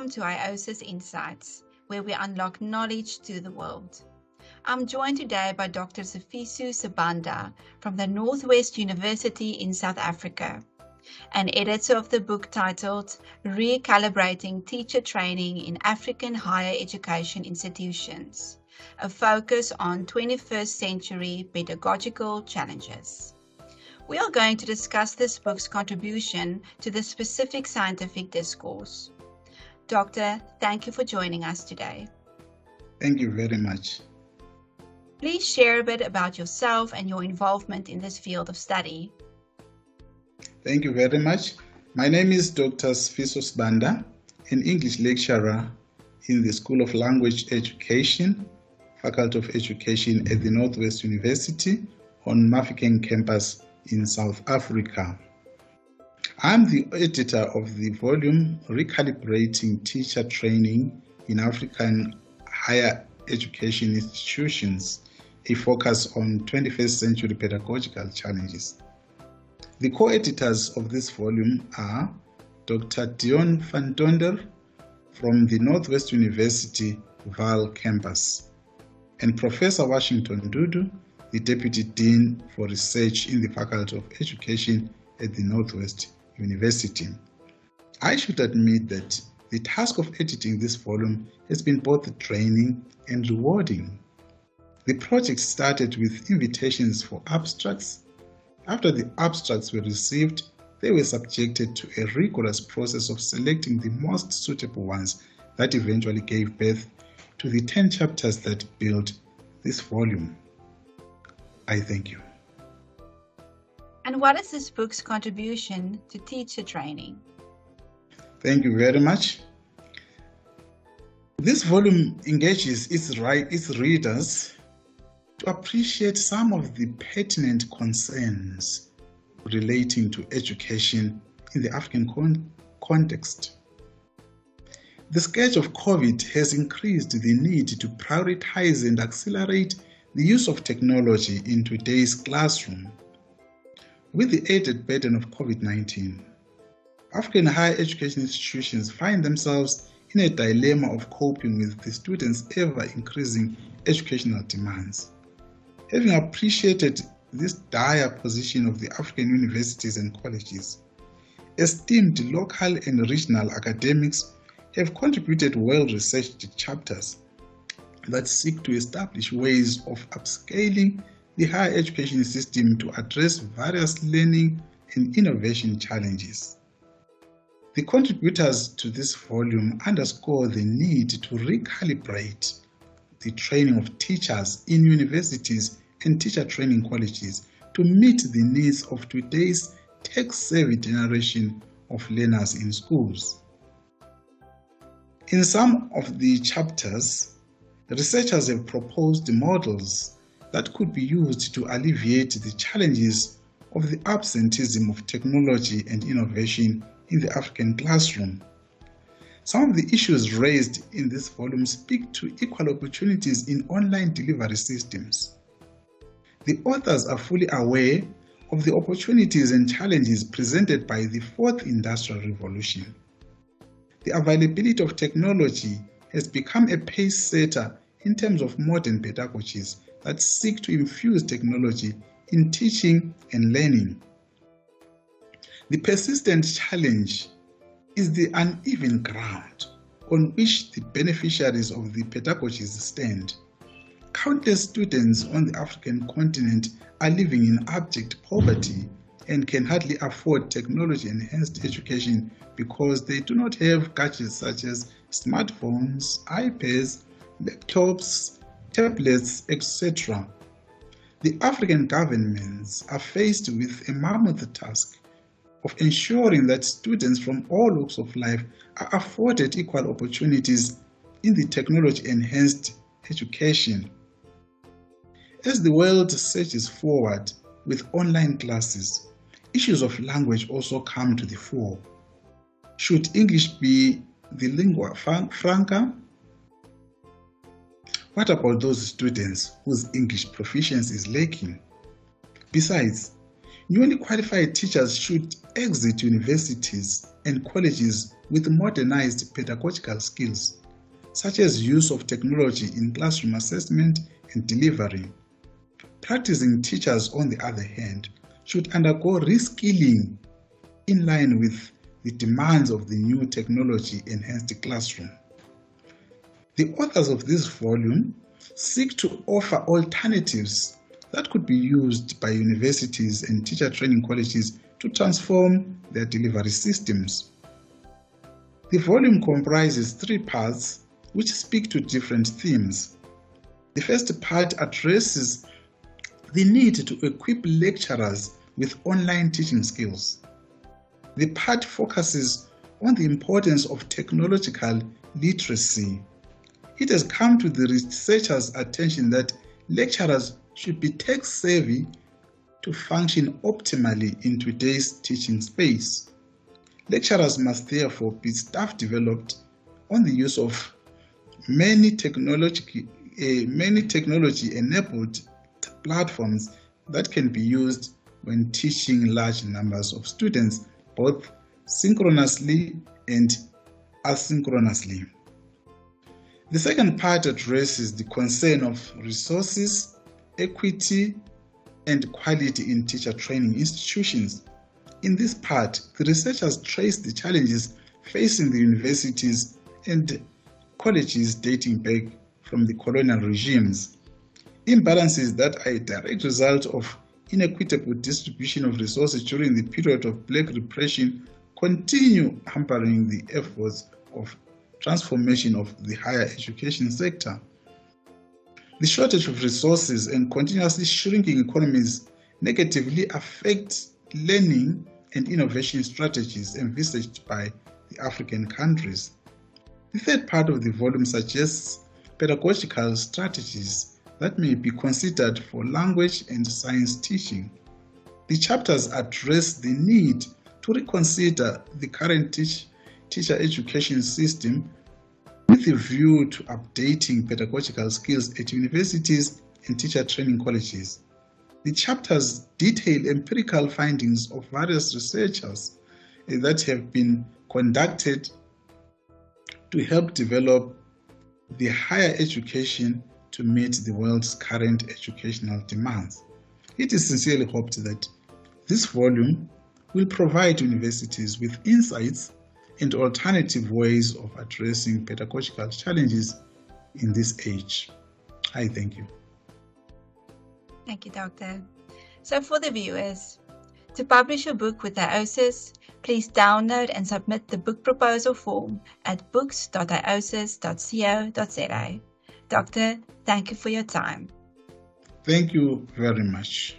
Welcome to AOSIS Insights, where we unlock knowledge to the world. I'm joined today by Dr. Sifiso Sibanda from the Northwest University in South Africa, an editor of the book titled Recalibrating Teacher Training in African Higher Education Institutions, a focus on 21st century pedagogical challenges. We are going to discuss this book's contribution to the specific scientific discourse. Doctor, thank you for joining us today. Thank you very much. Please share a bit about yourself and your involvement in this field of study. Thank you very much. My name is Dr. Sifiso Sibanda, an English lecturer in the School of Language Education, Faculty of Education at the Northwest University on Mafikeng campus in South Africa. I'm the editor of the volume Recalibrating Teacher Training in African Higher Education Institutions, a focus on 21st century pedagogical challenges. The co-editors of this volume are Dr. Gideon van Tonder from the Northwest University Vaal campus and Professor Washington Dudu, the Deputy Dean for Research in the Faculty of Education at the Northwest University. I should admit that the task of editing this volume has been both training and rewarding. The project started with invitations for abstracts. After the abstracts were received, they were subjected to a rigorous process of selecting the most suitable ones that eventually gave birth to the 10 chapters that build this volume. I thank you. And what is this book's contribution to teacher training? Thank you very much. This volume engages its readers to appreciate some of the pertinent concerns relating to education in the African context. The scourge of COVID has increased the need to prioritize and accelerate the use of technology in today's classroom. With the added burden of COVID-19, African higher education institutions find themselves in a dilemma of coping with the students' ever-increasing educational demands. Having appreciated this dire position of the African universities and colleges, esteemed local and regional academics have contributed well-researched chapters that seek to establish ways of upscaling the higher education system to address various learning and innovation challenges. The contributors to this volume underscore the need to recalibrate the training of teachers in universities and teacher training colleges to meet the needs of today's tech-savvy generation of learners in schools. In some of the chapters, researchers have proposed models that could be used to alleviate the challenges of the absenteeism of technology and innovation in the African classroom. Some of the issues raised in this volume speak to equal opportunities in online delivery systems. The authors are fully aware of the opportunities and challenges presented by the fourth industrial revolution. The availability of technology has become a pace setter in terms of modern pedagogies that seek to infuse technology in teaching and learning. The persistent challenge is the uneven ground on which the beneficiaries of the pedagogies stand. Countless students on the African continent are living in abject poverty and can hardly afford technology-enhanced education because they do not have gadgets such as smartphones, iPads, laptops, tablets, etc. The African governments are faced with a mammoth task of ensuring that students from all walks of life are afforded equal opportunities in the technology-enhanced education. As the world surges forward with online classes, issues of language also come to the fore. Should English be the lingua franca? What about those students whose English proficiency is lacking? Besides, Newly qualified teachers should exit universities and colleges with modernized pedagogical skills, such as use of technology in classroom assessment and delivery. Practicing teachers, on the other hand, should undergo reskilling in line with the demands of the new technology-enhanced classroom. The authors of this volume seek to offer alternatives that could be used by universities and teacher training colleges to transform their delivery systems. The volume comprises 3 parts which speak to different themes. The first part addresses the need to equip lecturers with online teaching skills. The part focuses on the importance of technological literacy. It has come to the researchers' attention that lecturers should be tech-savvy to function optimally in today's teaching space. Lecturers must therefore be staff-developed on the use of many technology-enabled platforms that can be used when teaching large numbers of students, both synchronously and asynchronously. The second part addresses the concern of resources, equity, and quality in teacher training institutions. In this part, the researchers trace the challenges facing the universities and colleges dating back from the colonial regimes. Imbalances that are a direct result of inequitable distribution of resources during the period of black repression continue hampering the efforts of transformation of the higher education sector. The shortage of resources and continuously shrinking economies negatively affect learning and innovation strategies envisaged by the African countries. The third part of the volume suggests pedagogical strategies that may be considered for language and science teaching. The chapters address the need to reconsider the current teacher education system with a view to updating pedagogical skills at universities and teacher training colleges. The chapters detail empirical findings of various researchers that have been conducted to help develop the higher education to meet the world's current educational demands. It is sincerely hoped that this volume will provide universities with insights and alternative ways of addressing pedagogical challenges in this age. I thank you. Thank you, Doctor. So for the viewers, to publish a book with AOSIS, please download and submit the book proposal form at books.iosis.co.za. Doctor, thank you for your time. Thank you very much.